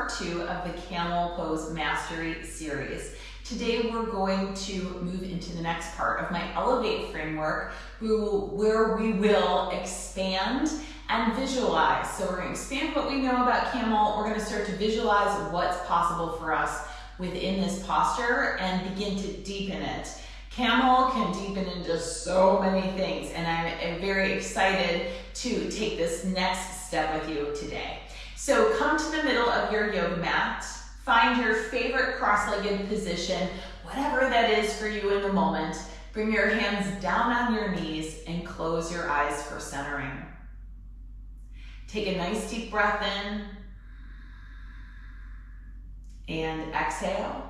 part 2 of the Camel Pose Mastery Series. Today we're going to move into the next part of my Elevate framework where we will expand and visualize. So we're going to expand what we know about camel. We're going to start to visualize what's possible for us within this posture and begin to deepen it. Camel can deepen into so many things, and I'm very excited to take this next step with you today. So come to the middle of your yoga mat, find your favorite cross-legged position, whatever that is for you in the moment. Bring your hands down on your knees and close your eyes for centering. Take a nice deep breath in and exhale.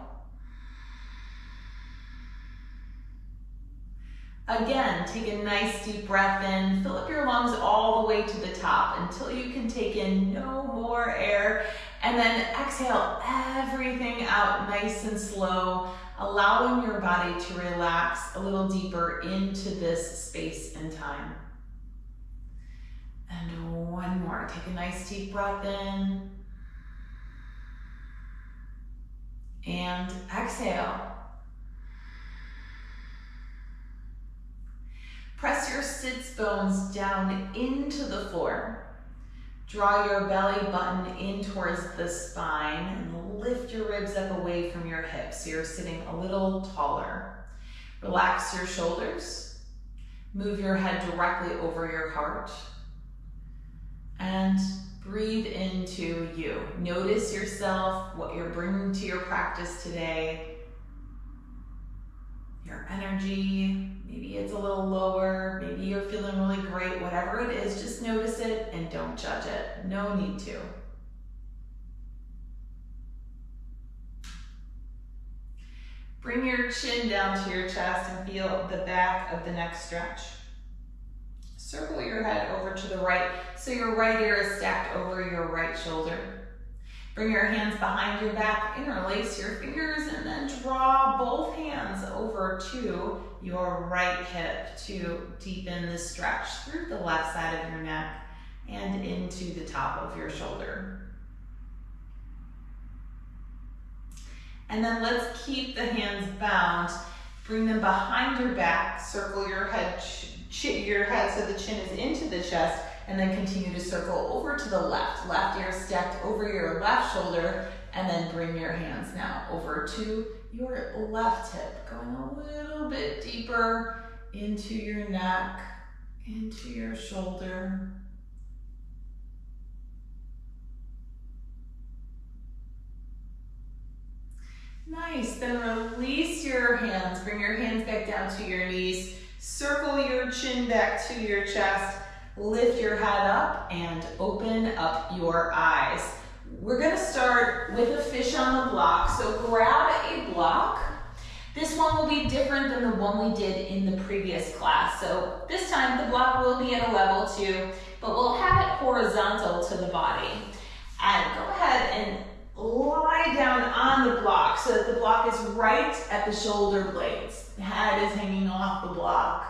Again, take a nice deep breath in, fill up your lungs all the way to the top until you can take in no more air, and then exhale everything out nice and slow, allowing your body to relax a little deeper into this space and time. And one more, take a nice deep breath in, and exhale. Press your sits bones down into the floor. Draw your belly button in towards the spine and lift your ribs up away from your hips so you're sitting a little taller. Relax your shoulders. Move your head directly over your heart. And breathe into you. Notice yourself, what you're bringing to your practice today. Your energy, maybe it's a little lower, maybe you're feeling really great, whatever it is, just notice it and don't judge it. No need to. Bring your chin down to your chest and feel the back of the neck stretch. Circle your head over to the right so your right ear is stacked over your right shoulder. Bring your hands behind your back, interlace your fingers, and then draw both hands over to your right hip to deepen the stretch through the left side of your neck and into the top of your shoulder. And then let's keep the hands bound. Bring them behind your back, circle your head so the chin is into the chest, and then continue to circle over to the left. Left ear stacked over your left shoulder, and then bring your hands now over to your left hip, going a little bit deeper into your neck, into your shoulder. Nice, then release your hands. Bring your hands back down to your knees. Circle your chin back to your chest. Lift your head up and open up your eyes. We're gonna start with a fish on the block. So grab a block. This one will be different than the one we did in the previous class. So this time the block will be at a level 2, but we'll have it horizontal to the body. And go ahead and lie down on the block so that the block is right at the shoulder blades. The head is hanging off the block.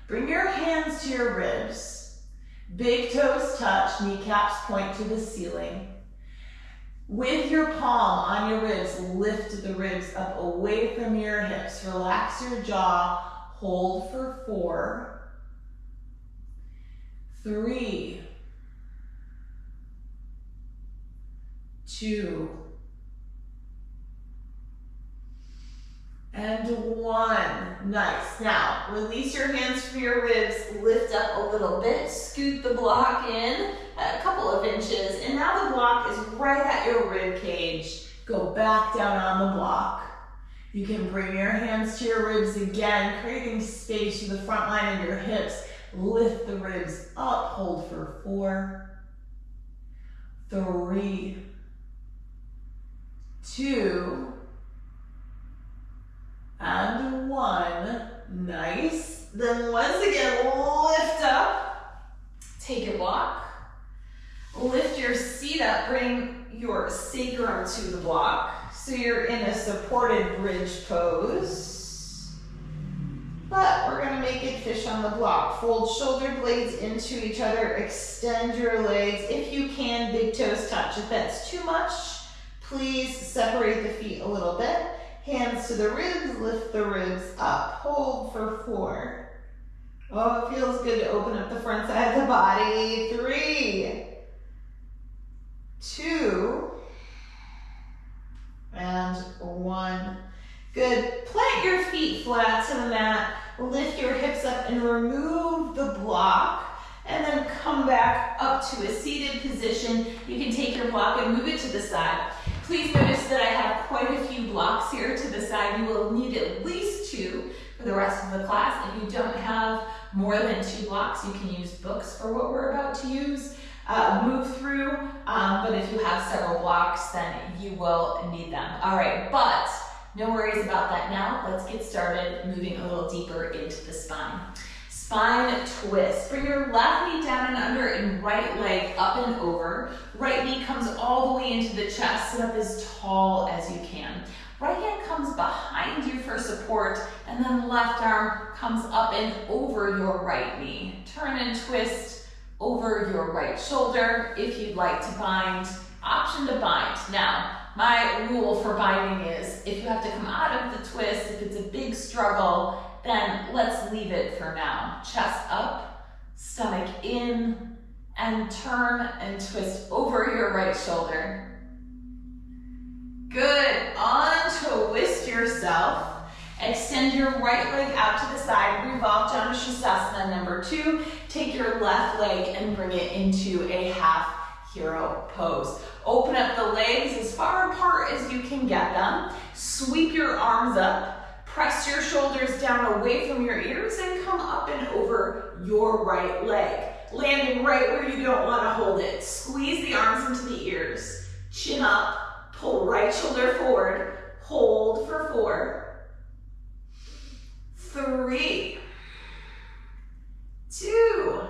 Bring your hands to your ribs. Big toes touch, kneecaps point to the ceiling. With your palm on your ribs, lift the ribs up away from your hips. Relax your jaw, hold for 4, 3, 2, and 1. Nice. Now, release your hands from your ribs, lift up a little bit, scoot the block in a couple of inches, and now the block is right at your rib cage. Go back down on the block. You can bring your hands to your ribs again, creating space to the front line of your hips. Lift the ribs up, hold for 4, 3, 2, and 1. Nice. Then once again, lift up. Take your block. Lift your seat up. Bring your sacrum to the block. So you're in a supported bridge pose. But we're going to make it fish on the block. Fold shoulder blades into each other. Extend your legs. If you can, big toes touch. If that's too much, Please separate the feet a little bit. Hands to the ribs, lift the ribs up. Hold for 4. Oh, it feels good to open up the front side of the body. 3, 2, and 1. Good. Plant your feet flat to the mat. Lift your hips up and remove the block. And then come back up to a seated position. You can take your block and move it to the side. Please notice that I have quite a few blocks here to the side. You will need at least 2 for the rest of the class. If you don't have more than 2 blocks, you can use books for what we're about to move through. But if you have several blocks, then you will need them. All right, but no worries about that now. Let's get started moving a little deeper into the spine. Spine twist. Bring your left knee down and under and right leg up and over. Right knee comes all the way into the chest. Sit up as tall as you can. Right hand comes behind you for support, and then left arm comes up and over your right knee. Turn and twist over your right shoulder. If you'd like to bind, option to bind. Now, my rule for binding is if you have to come out of the twist, if it's a big struggle, then let's leave it for now. Chest up, stomach in, and turn and twist over your right shoulder. Good. Untwist yourself. Extend your right leg out to the side. Revolve Janushrasana number 2. Take your left leg and bring it into a half hero pose. Open up the legs as far apart as you can get them. Sweep your arms up. Press your shoulders down away from your ears and come up and over your right leg. Landing right where you don't want to hold it. Squeeze the arms into the ears. Chin up. Pull right shoulder forward. Hold for 4, 3, 2,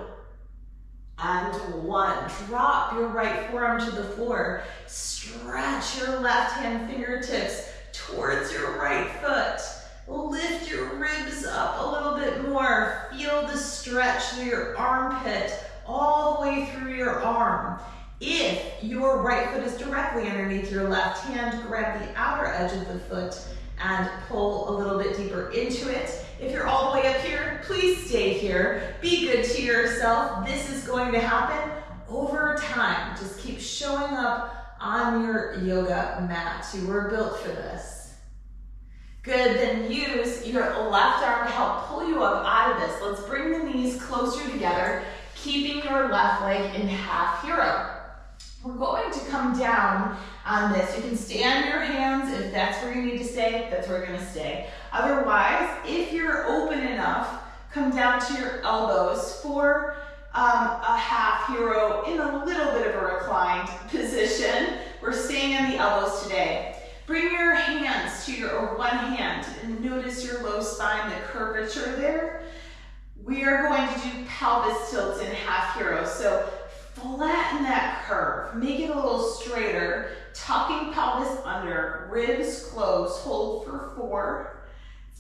and 1. Drop your right forearm to the floor. Stretch your left hand fingertips towards your right foot. Lift your ribs up a little bit more. Feel the stretch through your armpit all the way through your arm. If your right foot is directly underneath your left hand, grab the outer edge of the foot and pull a little bit deeper into it. If you're all the way up here, please stay here. Be good to yourself. This is going to happen over time. Just keep showing up on your yoga mat. You were built for this. Good, then use your left arm to help pull you up out of this. Let's bring the knees closer together, keeping your left leg in half hero. We're going to come down on this. You can stay on your hands if that's where you need to stay, that's where you're gonna stay. Otherwise, if you're open enough, come down to your elbows for a half hero in a little bit of a reclined position. We're staying on the elbows today. Bring your hands to or one hand and notice your low spine, the curvature there. We are going to do pelvis tilts in half hero. So flatten that curve, make it a little straighter, tucking pelvis under, ribs close, hold for 4,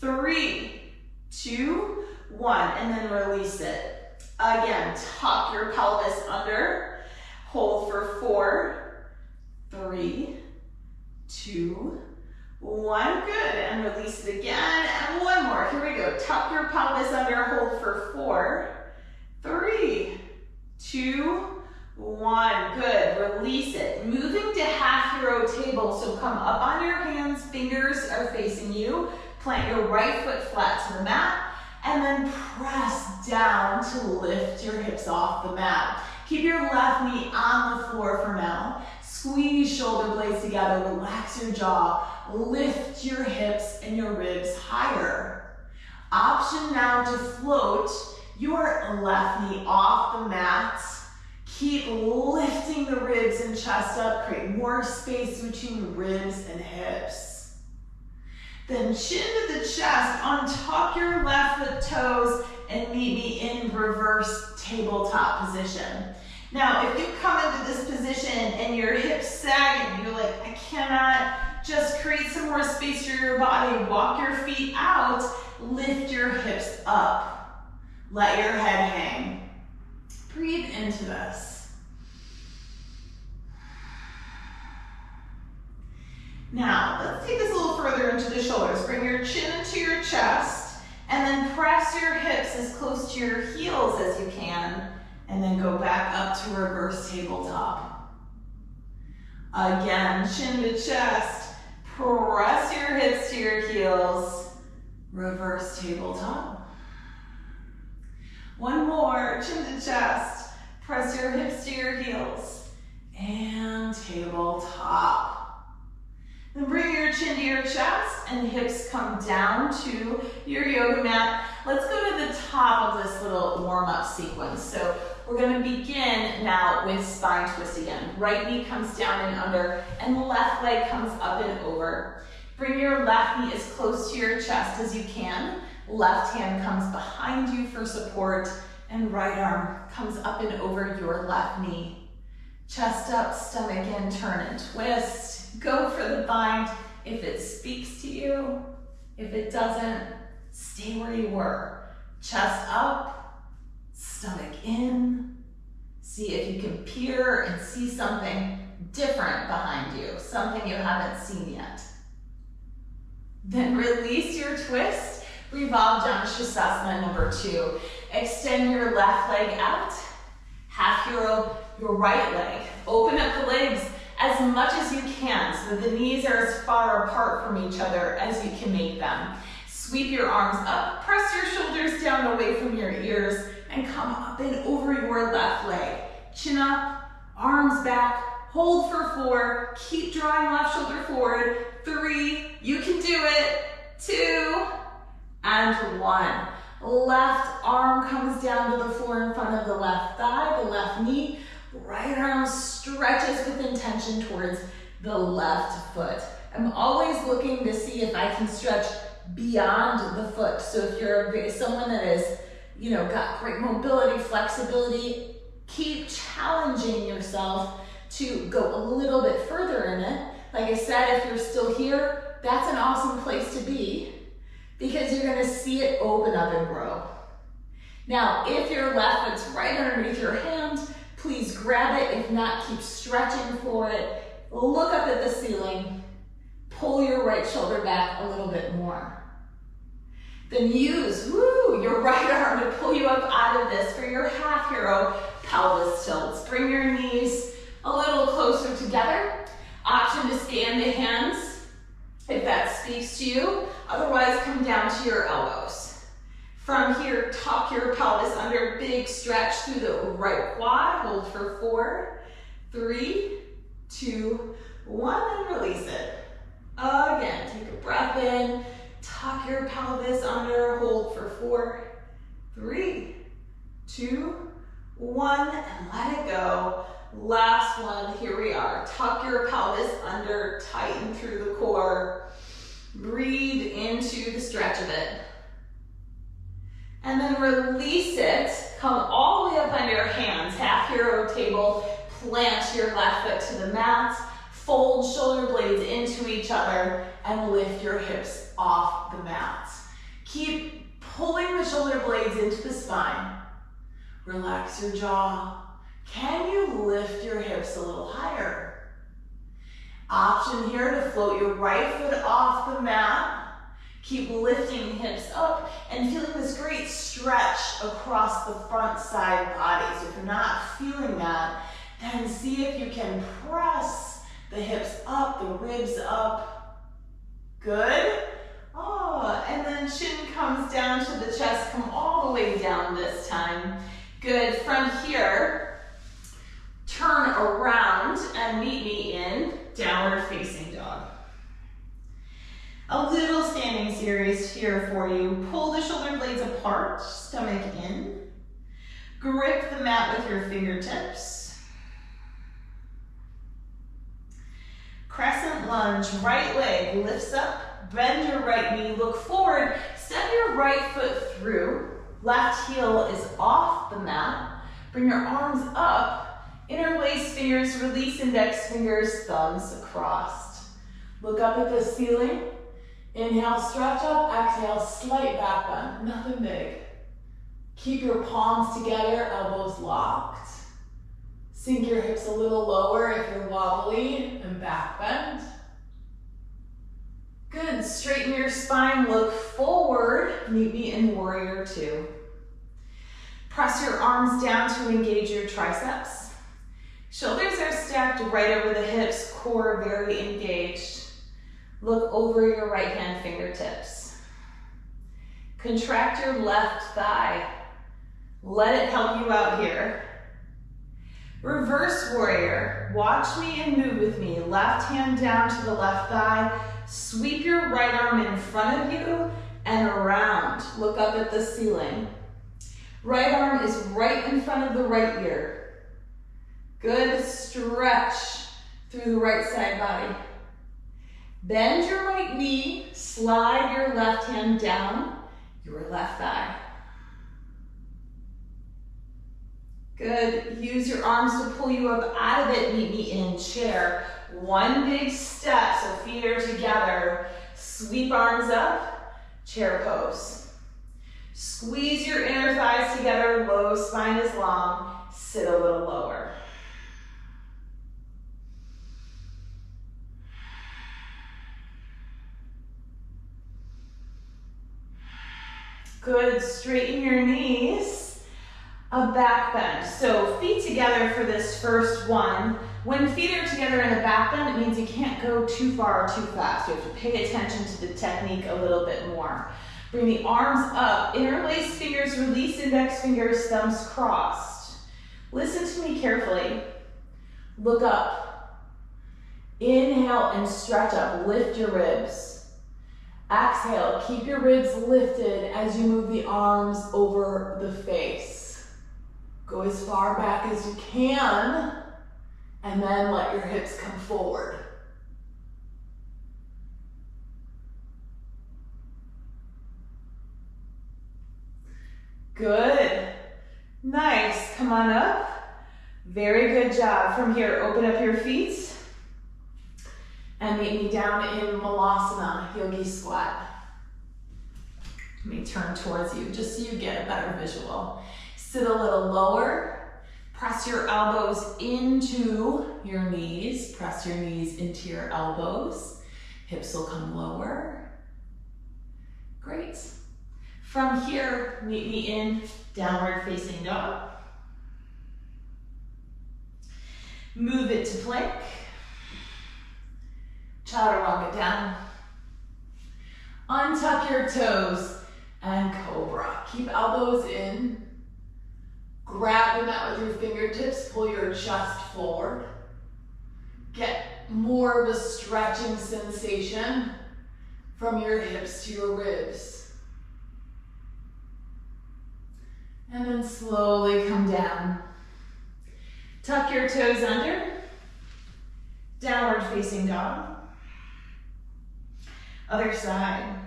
3, 2, 1, and then release it. Again, tuck your pelvis under, hold for 4, 3, 2, 1, good, and release it again, and one more, here we go. Tuck your pelvis under, hold for 4, 3, 2, 1, good, release it. Moving to half hero table, so come up on your hands, fingers are facing you, plant your right foot flat to the mat, and then press down to lift your hips off the mat. Keep your left knee on the floor for now. Squeeze shoulder blades together, relax your jaw, lift your hips and your ribs higher. Option now to float your left knee off the mat. Keep lifting the ribs and chest up, create more space between ribs and hips. Then chin to the chest, untuck your left foot toes and meet me in reverse tabletop position. Now, if you come into this position and your hips sag and you're like, I cannot, just create some more space for your body. Walk your feet out, lift your hips up. Let your head hang. Breathe into this. Now, let's take this a little further into the shoulders. Bring your chin into your chest, and then press your hips as close to your heels as you can, and then go back up to reverse tabletop. Again, chin to chest, press your hips to your heels, reverse tabletop. One more, chin to chest, press your hips to your heels, and tabletop. Then bring your chin to your chest and hips come down to your yoga mat. Let's go to the top of this little warm-up sequence. So we're going to begin now with spine twist again. Right knee comes down and under, and the left leg comes up and over. Bring your left knee as close to your chest as you can. Left hand comes behind you for support, and right arm comes up and over your left knee. Chest up, stomach in, turn and twist. Go for the bind if it speaks to you. If it doesn't, stay where you were. Chest up, stomach in. See if you can peer and see something different behind you, something you haven't seen yet. Then release your twist. Revolve down to Shavasana number 2. Extend your left leg out. Half hero your right leg. Open up the legs as much as you can so that the knees are as far apart from each other as you can make them. Sweep your arms up, press your shoulders down away from your ears, and come up and over your left leg. Chin up, arms back, hold for 4, keep drawing left shoulder forward. 3, you can do it. 2, and 1. Left arm comes down to the floor in front of the left thigh, the left knee. Right arm stretches with intention towards the left foot. I'm always looking to see if I can stretch beyond the foot. So if you're someone that is, got great mobility, flexibility, keep challenging yourself to go a little bit further in it. Like I said, if you're still here, that's an awesome place to be because you're gonna see it open up and grow. Now, if your left foot's right underneath your hand, please grab it. If not, keep stretching for it. Look up at the ceiling. Pull your right shoulder back a little bit more. Then use your right arm to pull you up out of this for your half hero pelvis tilts. Bring your knees a little closer together. Option to scan the hands if that speaks to you. Otherwise, come down to your elbows. From here, tuck your pelvis under, big stretch through the right quad. Hold for 4, 3, 2, 1, and release it. Again, take a breath in, tuck your pelvis under, hold for 4, 3, 2, 1, and let it go. Last one, here we are. Tuck your pelvis under, tighten through the core. Breathe into the stretch of it. And then release it. Come all the way up on your hands. Half hero table. Plant your left foot to the mat. Fold shoulder blades into each other and lift your hips off the mat. Keep pulling the shoulder blades into the spine. Relax your jaw. Can you lift your hips a little higher? Option here to float your right foot off the mat. Keep lifting hips up and feeling this great stretch across the front side body. So if you're not feeling that, then see if you can press the hips up, the ribs up. Good. Oh, and then chin comes down to the chest. Come all the way down this time. Good. From here, turn around and meet me in downward facing dog. A little standing series here for you. Pull the shoulder blades apart, stomach in. Grip the mat with your fingertips. Crescent lunge, right leg lifts up, bend your right knee, look forward, step your right foot through. Left heel is off the mat. Bring your arms up, interlace fingers, release index fingers, thumbs across. Look up at the ceiling. Inhale, stretch up. Exhale, slight back bend. Nothing big. Keep your palms together, elbows locked. Sink your hips a little lower if you're wobbly, and back bend. Good, straighten your spine, look forward, meet me in warrior two. Press your arms down to engage your triceps. Shoulders are stacked right over the hips, core very engaged. Look over your right hand fingertips. Contract your left thigh. Let it help you out here. Reverse warrior. Watch me and move with me. Left hand down to the left thigh. Sweep your right arm in front of you and around. Look up at the ceiling. Right arm is right in front of the right ear. Good stretch through the right side body. Bend your right knee, slide your left hand down your left thigh. Good, use your arms to pull you up out of it, meet me in chair. One big step, so feet are together. Sweep arms up, chair pose. Squeeze your inner thighs together, low spine is long, sit a little lower. Good, straighten your knees. A back bend. So feet together for this first one. When feet are together in a back bend, it means you can't go too far or too fast. You have to pay attention to the technique a little bit more. Bring the arms up, interlace fingers, release index fingers, thumbs crossed. Listen to me carefully. Look up. Inhale and stretch up, lift your ribs. Exhale, keep your ribs lifted as you move the arms over the face. Go as far back as you can, and then let your hips come forward. Good. Nice. Come on up. Very good job. From here, open up your feet and meet me down in Malasana, Yogi Squat. Let me turn towards you just so you get a better visual. Sit a little lower. Press your elbows into your knees. Press your knees into your elbows. Hips will come lower. Great. From here, meet me in downward facing dog. Move it to plank. Chaturanga down. Untuck your toes and cobra. Keep elbows in. Grab the mat with your fingertips, pull your chest forward. Get more of a stretching sensation from your hips to your ribs. And then slowly come down. Tuck your toes under. Downward facing dog. Other side.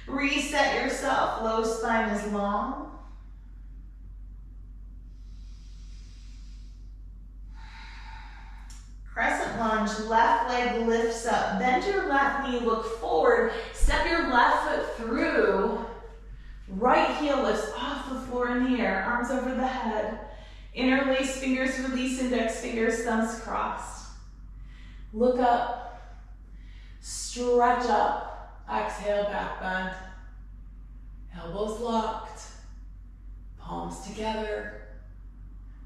Reset yourself, low spine is long. Crescent lunge, left leg lifts up. Bend your left knee, look forward. Step your left foot through. Right heel lifts off the floor in the air. Arms over the head. Interlace fingers, release index fingers, thumbs crossed. Look up. Stretch up. Exhale, back bend. Elbows locked. Palms together.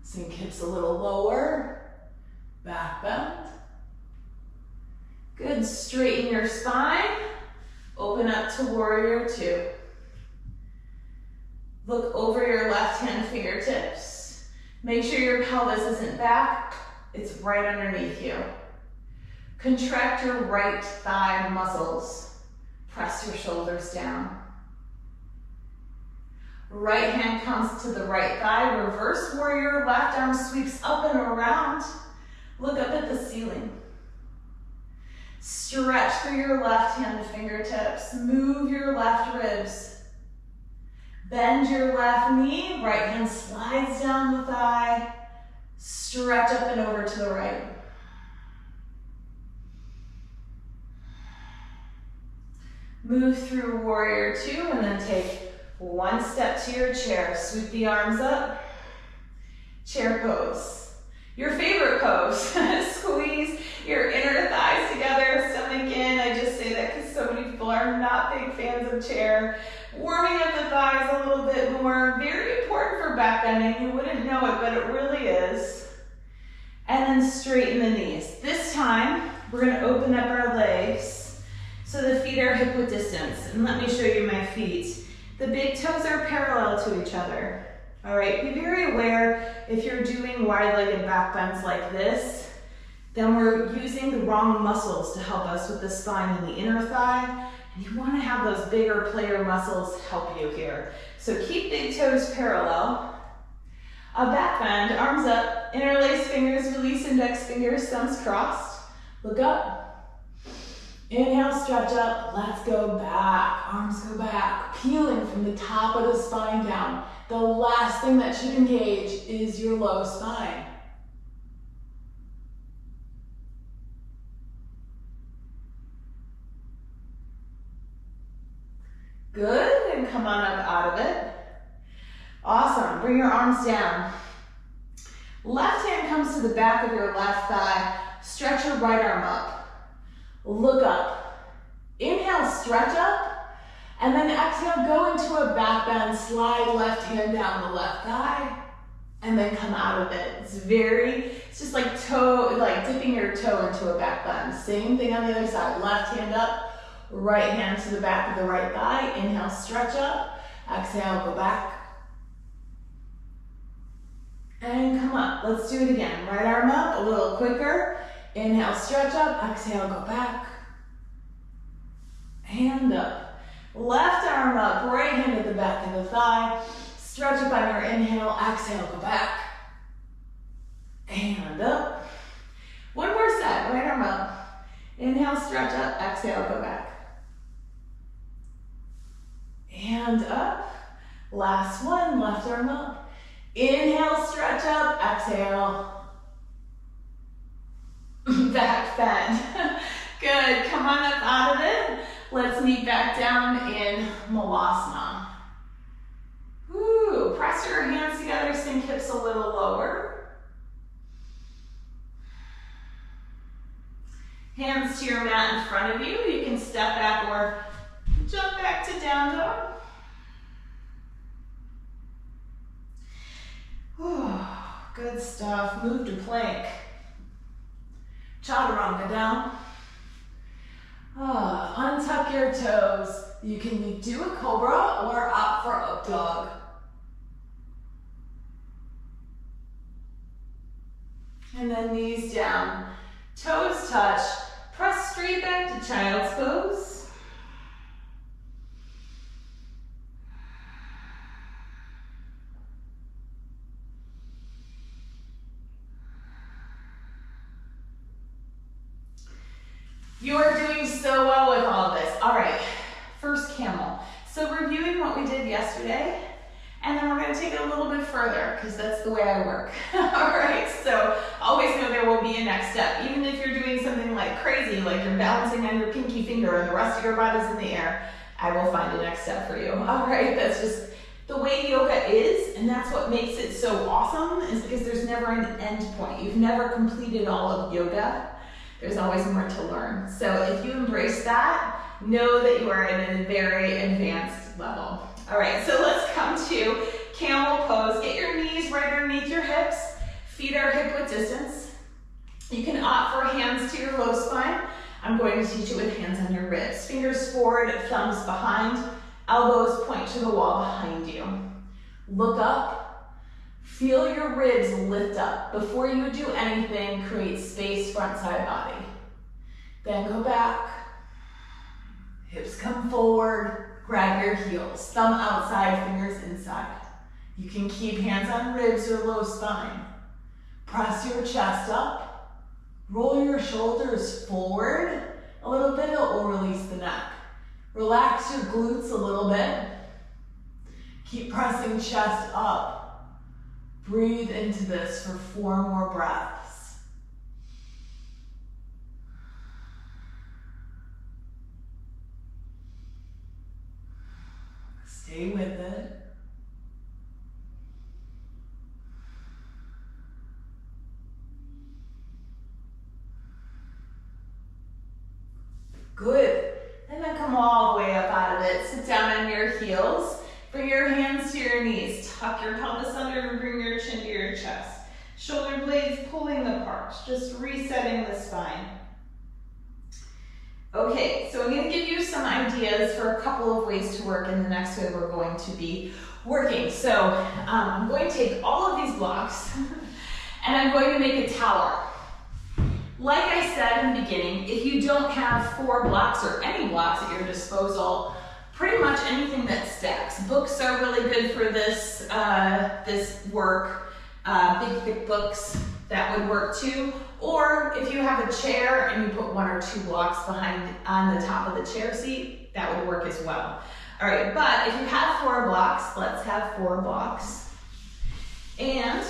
Sink hips a little lower. Back bend. Good, straighten your spine. Open up to warrior two. Look over your left hand fingertips. Make sure your pelvis isn't back, it's right underneath you. Contract your right thigh muscles. Press your shoulders down. Right hand comes to the right thigh, reverse warrior, left arm sweeps up and around. Look up at the ceiling. Stretch through your left hand fingertips. Move your left ribs. Bend your left knee. Right hand slides down the thigh. Stretch up and over to the right. Move through warrior two and then take one step to your chair. Sweep the arms up. Chair pose. Your favorite pose. Squeeze your inner thighs together, stomach in. I are not big fans of chair. Warming up the thighs a little bit more. Very important for back bending. You wouldn't know it, but it really is. And then straighten the knees. This time, we're gonna open up our legs so the feet are hip width distance. And let me show you my feet. The big toes are parallel to each other. All right, be very aware if you're doing wide-legged back bends like this, then we're using the wrong muscles to help us with the spine and the inner thigh. And you wanna have those bigger player muscles help you here. So keep big toes parallel. A back bend, arms up, interlace fingers, release index fingers, thumbs crossed. Look up. Inhale, stretch up, let's go back. Arms go back, peeling from the top of the spine down. The last thing that should engage is your low spine. Good, and come on up out of it. Awesome, bring your arms down. Left hand comes to the back of your left thigh. Stretch your right arm up. Look up. Inhale, stretch up. And then exhale, go into a back bend. Slide left hand down the left thigh. And then come out of it. It's just like dipping your toe into a back bend. Same thing on the other side. Left hand up, right hand to the back of the right thigh. Inhale, stretch up. Exhale, go back. And come up. Let's do it again. Right arm up, a little quicker. Inhale, stretch up. Exhale, go back. Hand up. Left arm up, right hand at the back of the thigh. Stretch up on your inhale. Exhale, go back. Hand up. One more set. Right arm up. Inhale, stretch up. Exhale, go back. Hand up. Last one. Left arm up. Inhale, stretch up, exhale. Back bend. Good, come on up out of it. Let's meet back down in Malasana. Woo, press your hands together, sink hips a little lower. Hands to your mat in front of you. You can step back or jump back to down dog. Good stuff. Move to plank. Chaturanga down. Untuck your toes. You can do a cobra or opt for up dog. And then knees down. Toes touch. Press straight back to child's pose. You are doing so well with all of this. All right, first camel. So reviewing what we did yesterday, and then we're gonna take it a little bit further because that's the way I work. All right, so always know there will be a next step. Even if you're doing something like crazy, like you're balancing on your pinky finger and the rest of your body's in the air, I will find a next step for you. All right, that's just the way yoga is, and that's what makes it so awesome, is because there's never an end point. You've never completed all of yoga. There's always more to learn. So if you embrace that, know that you are at a very advanced level. All right, so let's come to camel pose. Get your knees right underneath your hips. Feet are hip width distance. You can opt for hands to your low spine. I'm going to teach you with hands on your ribs. Fingers forward, thumbs behind. Elbows point to the wall behind you. Look up. Feel your ribs lift up. Before you do anything, create space front side body. Then go back. Hips come forward. Grab your heels. Thumb outside, fingers inside. You can keep hands on ribs or low spine. Press your chest up. Roll your shoulders forward a little bit or release the neck. Relax your glutes a little bit. Keep pressing chest up. Breathe into this for 4 more breaths. Stay with it. Good. And then come all the heels. Bring your hands to your knees. Tuck your pelvis under and bring your chin to your chest. Shoulder blades pulling apart, just resetting the spine. Okay, so I'm going to give you some ideas for a couple of ways to work in the next way we're going to be working. So I'm going to take all of these blocks and I'm going to make a tower. Like I said in the beginning, if you don't have 4 blocks or any blocks at your disposal, pretty much anything that stacks. Books are really good for this, this work. Big thick books, that would work too. Or if you have a chair and you put 1 or 2 blocks behind on the top of the chair seat, that would work as well. All right, but if you have 4 blocks, let's have 4 blocks. And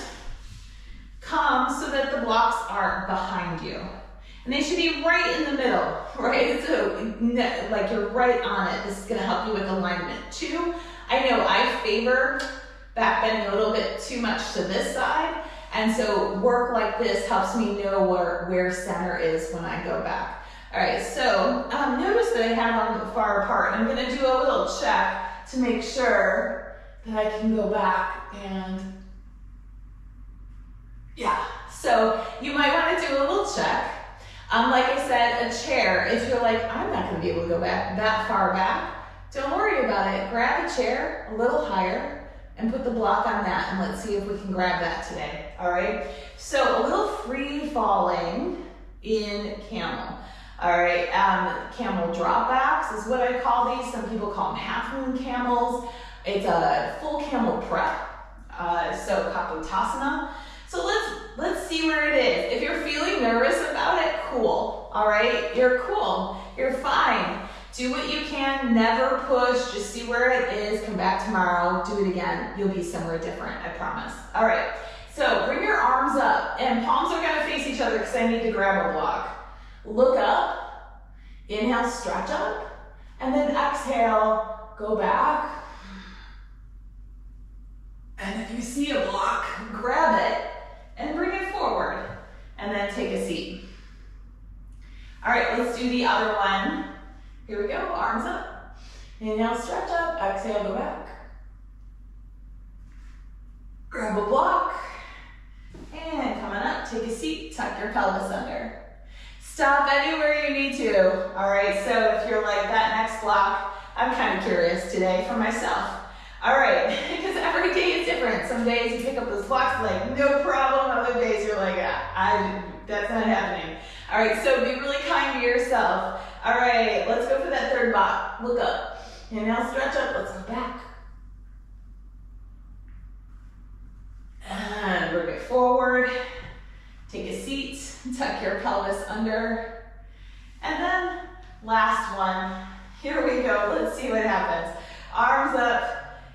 come so that the blocks are behind you. And they should be right in the middle, right? So like you're right on it. This is gonna help you with alignment. 2, I know I favor back bending a little bit too much to this side. And so work like this helps me know where center is when I go back. All right, so notice that I have them far apart. I'm gonna do a little check to make sure that I can go back and, yeah. So you might wanna do a little check. Like I said, a chair, if you're like, I'm not gonna be able to go back that far back, don't worry about it. Grab a chair a little higher and put the block on that, and let's see if we can grab that today, all right? So a little free falling in camel, all right? Camel dropbacks is what I call these. Some people call them half moon camels. It's a full camel prep, so kapotasana. So let's see where it is. If you're feeling nervous about it, cool, all right? You're cool, you're fine. Do what you can, never push, just see where it is, come back tomorrow, do it again. You'll be somewhere different, I promise. All right, so bring your arms up, and palms are gonna face each other because I need to grab a block. Look up, inhale, stretch up, and then exhale, go back. And if you see a block, grab it and bring it forward, and then take a seat. All right, let's do the other one. Here we go, arms up. Inhale, stretch up, exhale, go back. Grab a block, and coming up, take a seat, tuck your pelvis under. Stop anywhere you need to. All right, so if you're like that next block, I'm kind of curious today for myself. All right, because every day is different. Some days you pick up those blocks like, no problem. Other days you're like, that's not happening. All right, so be really kind to yourself. All right, let's go for that 3rd block. Look up. Inhale, stretch up. Let's go back. And bring it forward. Take a seat. Tuck your pelvis under. And then last one. Here we go. Let's see what happens. Arms up.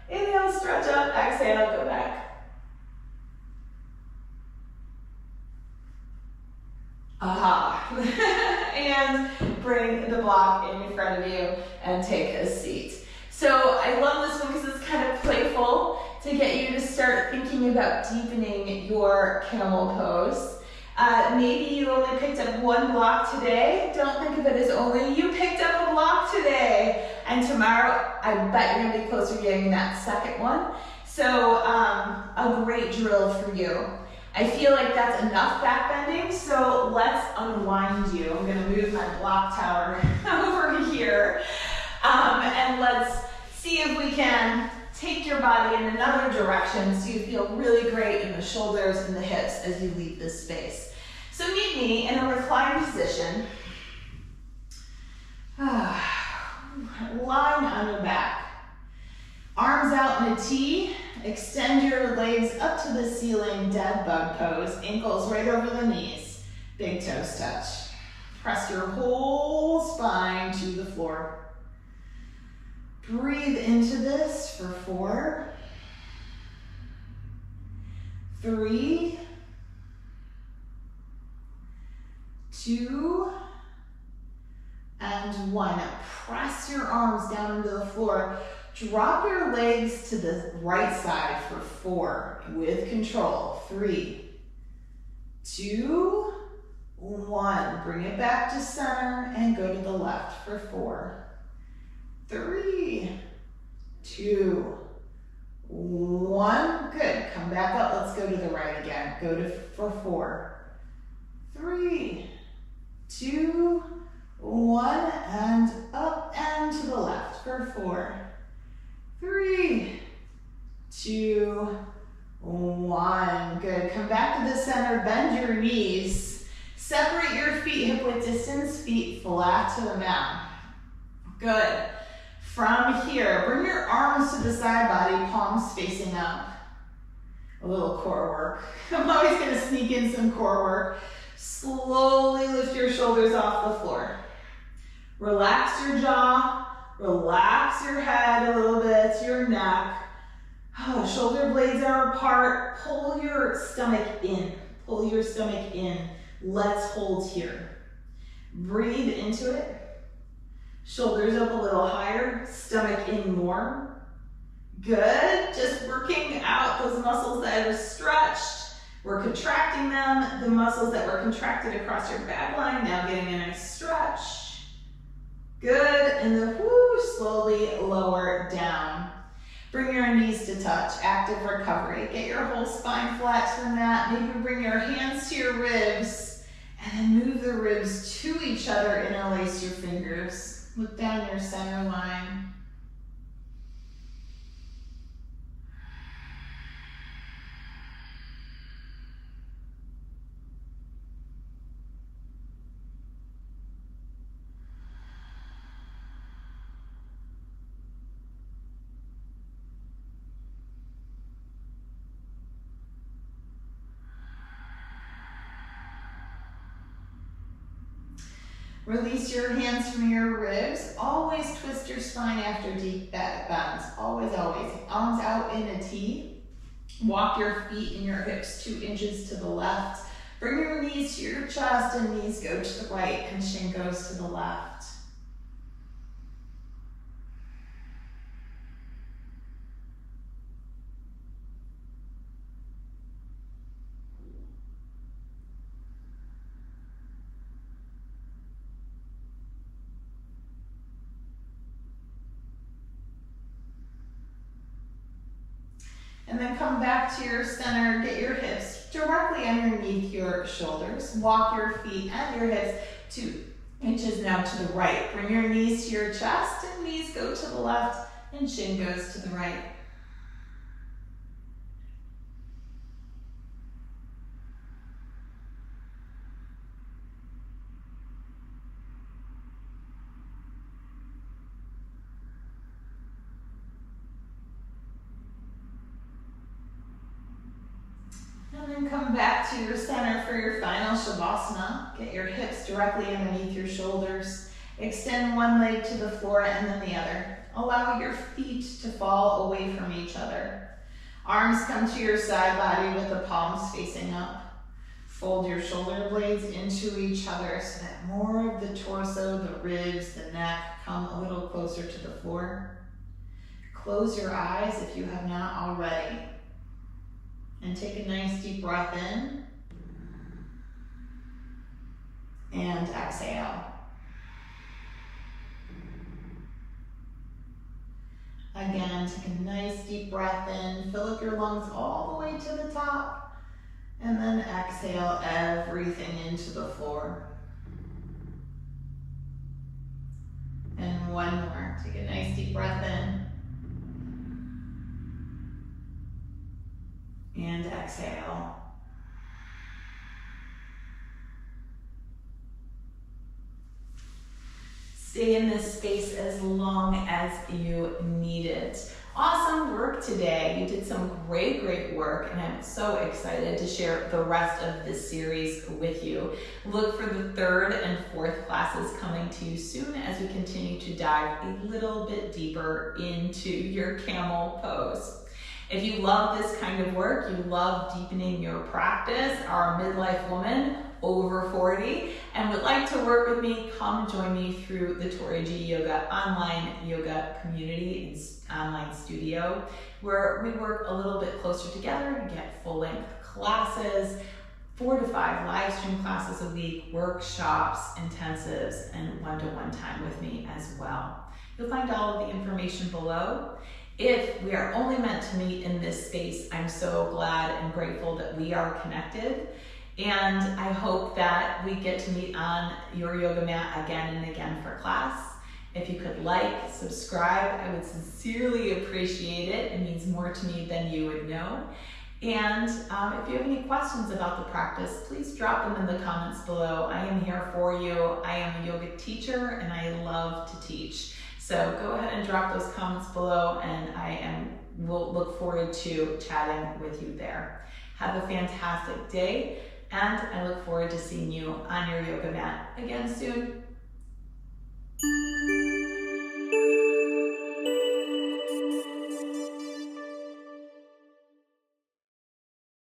Inhale, stretch up. Exhale, go back. Aha. And bring the block in front of you and take a seat. So I love this one because it's kind of playful to get you to start thinking about deepening your camel pose. Maybe you only picked up 1 block today. Don't think of it as only you picked up a block today. And tomorrow, I bet you're gonna be closer to getting that 2nd one. So a great drill for you. I feel like that's enough back bending, so let's unwind you. I'm gonna move my block tower over here. And let's see if we can take your body in another direction so you feel really great in the shoulders and the hips as you leave this space. So meet me in a reclined position. Lying on your back. Arms out in a T. Extend your legs up to the ceiling, dead bug pose. Ankles right over the knees. Big toes touch. Press your whole spine to the floor. Breathe into this for 4, 3, 2, and 1. Press your arms down into the floor. Drop your legs to the right side for 4 with control. 3, 2, 1. Bring it back to center and go to the left for 4, 3, 2, 1. Good. Come back up. Let's go to the right again. Go to for 4, 3, 2, 1, and up and to the left for 4, 3, 2, 1. Good. Come back to the center. Bend your knees. Separate your feet hip width distance. Feet flat to the mat. Good. From here, bring your arms to the side body, palms facing up. A little core work. I'm always going to sneak in some core work. Slowly lift your shoulders off the floor. Relax your jaw, relax your head a little bit, your neck. Oh, shoulder blades are apart. Pull your stomach in. Pull your stomach in. Let's hold here. Breathe into it. Shoulders up a little higher, stomach in more. Good, just working out those muscles that are stretched. We're contracting them. The muscles that were contracted across your back line, now getting a nice stretch. Good, and then slowly lower down. Bring your knees to touch, active recovery. Get your whole spine flat to the mat. Maybe bring your hands to your ribs, and then move the ribs to each other, interlace your fingers. Look down your center line. Release your hands from your ribs. Always twist your spine after deep back bends. Always, always. Arms out in a T. Walk your feet and your hips 2 inches to the left. Bring your knees to your chest and knees go to the right and shin goes to the left. And then come back to your center, get your hips directly underneath your shoulders. Walk your feet and your hips 2 inches now to the right. Bring your knees to your chest and knees go to the left and shin goes to the right. And then come back to your center for your final Shavasana. Get your hips directly underneath your shoulders. Extend one leg to the floor and then the other. Allow your feet to fall away from each other. Arms come to your side body with the palms facing up. Fold your shoulder blades into each other so that more of the torso, the ribs, the neck come a little closer to the floor. Close your eyes if you have not already. And take a nice deep breath in. And exhale. Again, take a nice deep breath in. Fill up your lungs all the way to the top. And then exhale everything into the floor. And one more. Take a nice deep breath in. And exhale. Stay in this space as long as you need it. Awesome work today. You did some great work, and I'm so excited to share the rest of this series with you. Look for the 3rd and 4th classes coming to you soon as we continue to dive a little bit deeper into your camel pose. If you love this kind of work, you love deepening your practice, are a midlife woman over 40, and would like to work with me, come join me through the Tori G Yoga online yoga community and online studio, where we work a little bit closer together and get full-length classes, 4 to 5 live stream classes a week, workshops, intensives, and one-to-one time with me as well. You'll find all of the information below. If we are only meant to meet in this space, I'm so glad and grateful that we are connected. And I hope that we get to meet on your yoga mat again and again for class. If you could like, subscribe, I would sincerely appreciate it. It means more to me than you would know. And if you have any questions about the practice, please drop them in the comments below. I am here for you. I am a yoga teacher and I love to teach. So go ahead and drop those comments below, and will look forward to chatting with you there. Have a fantastic day, and I look forward to seeing you on your yoga mat again soon.